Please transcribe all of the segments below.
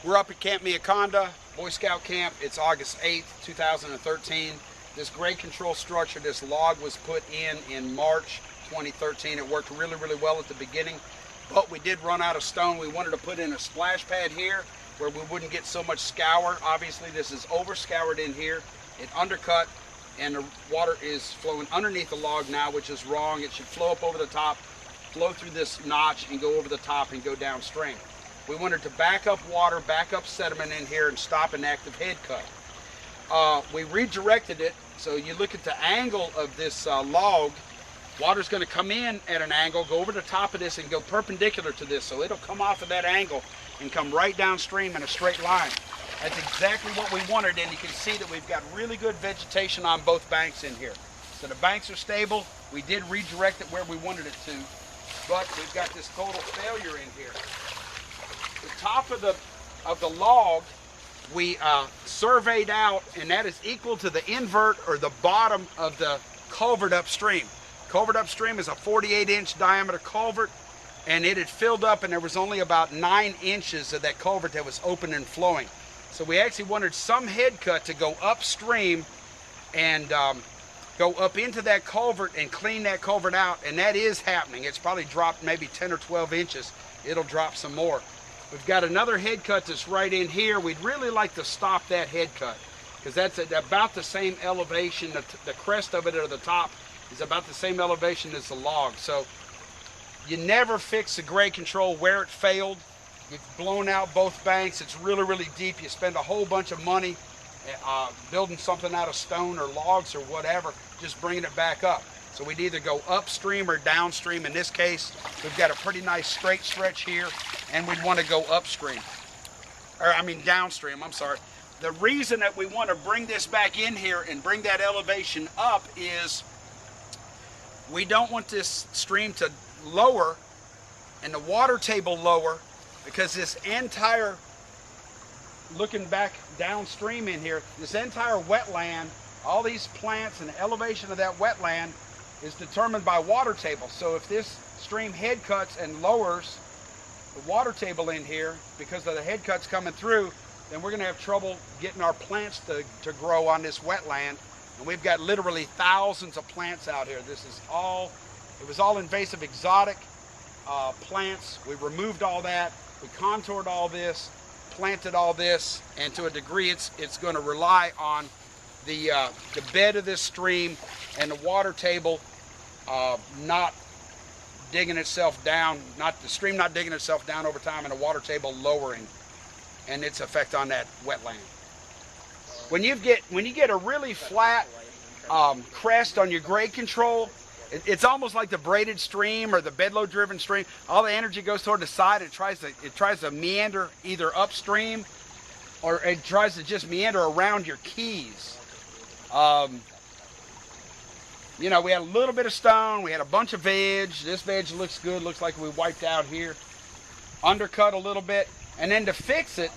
We're up at Camp Miakonda, Boy Scout Camp. It's August 8th, 2013. This grade control structure, this log was put in March 2013. It worked really, really well at the beginning, but we did run out of stone. We wanted to put in a splash pad here where we wouldn't get so much scour. Obviously, this is over scoured in here. It undercut, and the water is flowing underneath the log now, which is wrong. It should flow up over the top, flow through this notch, and go over the top and go downstream. We wanted to back up water, back up sediment in here, and stop an active head cut. We redirected it, so you look at the angle of this log. Water's going to come in at an angle, go over the top of this, and go perpendicular to this. So it'll come off of that angle and come right downstream in a straight line. That's exactly what we wanted, and you can see that we've got really good vegetation on both banks in here. So the banks are stable. We did redirect it where we wanted it to, but we've got this total failure in here. The top of the log we surveyed out, and that is equal to the invert or the bottom of the culvert upstream. Culvert upstream is a 48-inch diameter culvert, and it had filled up, and there was only about 9 inches of that culvert that was open and flowing. So we actually wanted some head cut to go upstream and go up into that culvert and clean that culvert out, and that is happening. It's probably dropped maybe 10 or 12 inches. It'll drop some more. We've got another head cut that's right in here. We'd really like to stop that head cut because that's at about the same elevation. The crest of it or the top is about the same elevation as the log. So you never fix the grade control where it failed. You've blown out both banks. It's really, really deep. You spend a whole bunch of money building something out of stone or logs or whatever, just bringing it back up. So we'd either go upstream or downstream. In this case, we've got a pretty nice straight stretch here, and we'd want to go upstream. Downstream, I'm sorry. The reason that we want to bring this back in here and bring that elevation up is we don't want this stream to lower and the water table lower, because this entire, looking back downstream in here, this entire wetland, all these plants and the elevation of that wetland is determined by water table. So if this stream head cuts and lowers the water table in here because of the head cuts coming through, then we're going to have trouble getting our plants to grow on this wetland. And we've got literally thousands of plants out here. This is all, it was all invasive exotic plants. We removed all that. We contoured all this, planted all this, and to a degree it's going to rely on the bed of this stream and the water table not digging itself down, the stream not digging itself down over time, and the water table lowering, and its effect on that wetland. When you get a really flat crest on your grade control, it's almost like the braided stream or the bedload driven stream. All the energy goes toward the side. It tries to meander either upstream, or it tries to just meander around your keys. You know, we had a little bit of stone, we had a bunch of veg. This veg looks good, looks like we wiped out here. Undercut a little bit, and then to fix it,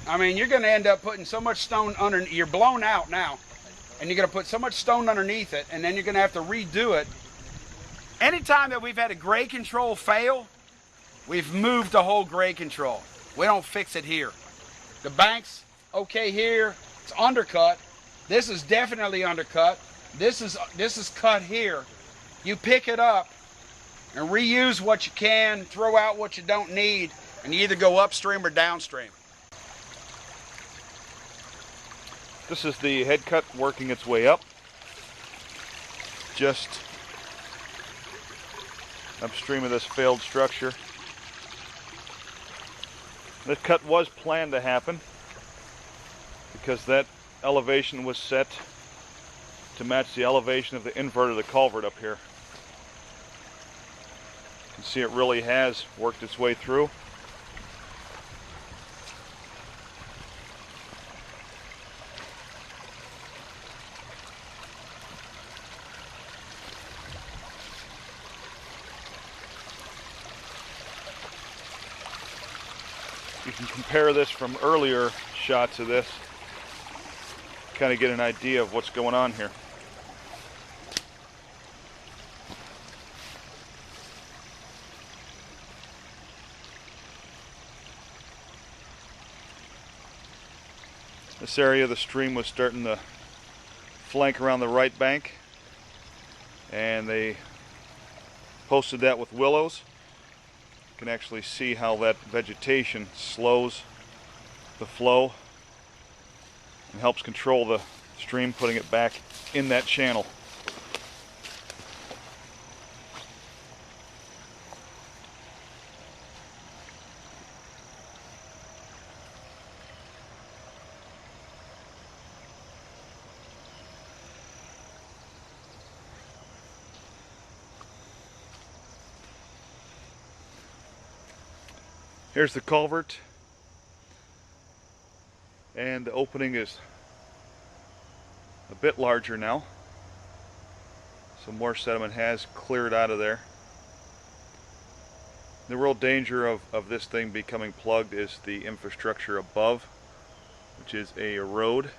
I mean, you're gonna end up putting so much stone under, you're blown out now, and you're gonna put so much stone underneath it, and then you're gonna have to redo it. Anytime that we've had a grade control fail, we've moved the whole grade control. We don't fix it here. The bank's okay here, it's undercut. This is definitely undercut. This is cut here. You pick it up and reuse what you can, throw out what you don't need, and you either go upstream or downstream. This is the head cut working its way up, just upstream of this failed structure. This cut was planned to happen because that elevation was set to match the elevation of the invert of the culvert up here. You can see it really has worked its way through. You can compare this from earlier shots of this, kind of get an idea of what's going on here. This area of the stream was starting to flank around the right bank, and they posted that with willows. You can actually see how that vegetation slows the flow and helps control the stream, putting it back in that channel. Here's the culvert, and the opening is a bit larger now. Some more sediment has cleared out of there. The real danger of this thing becoming plugged is the infrastructure above, which is a road.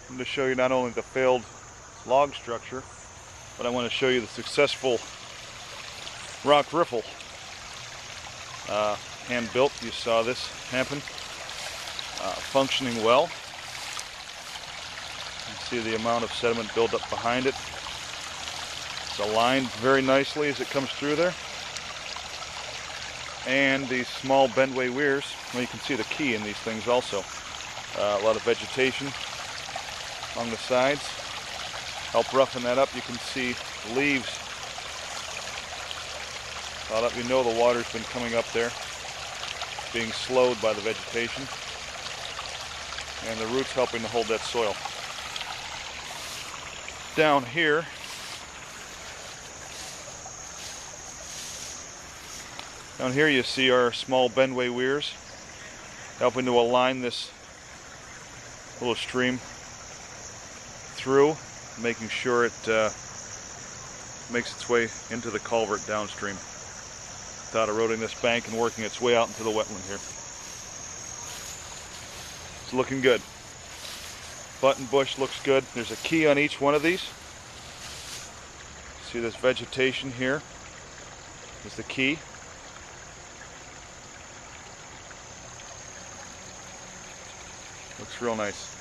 I'm going to show you not only the failed log structure, but I want to show you the successful rock riffle. Hand built, you saw this happen. Functioning well. You can see the amount of sediment buildup behind it. It's aligned very nicely as it comes through there. And these small bendway weirs, well, you can see the key in these things also. A lot of vegetation along the sides help roughen that up. You can see leaves caught up. You know the water's been coming up there, being slowed by the vegetation, and the roots helping to hold that soil. Down here, you see our small bendway weirs helping to align this little stream through, making sure it makes its way into the culvert downstream without eroding this bank and working its way out into the wetland here. It's looking good. Button bush looks good. There's a key on each one of these. See this vegetation here is the key. Looks real nice.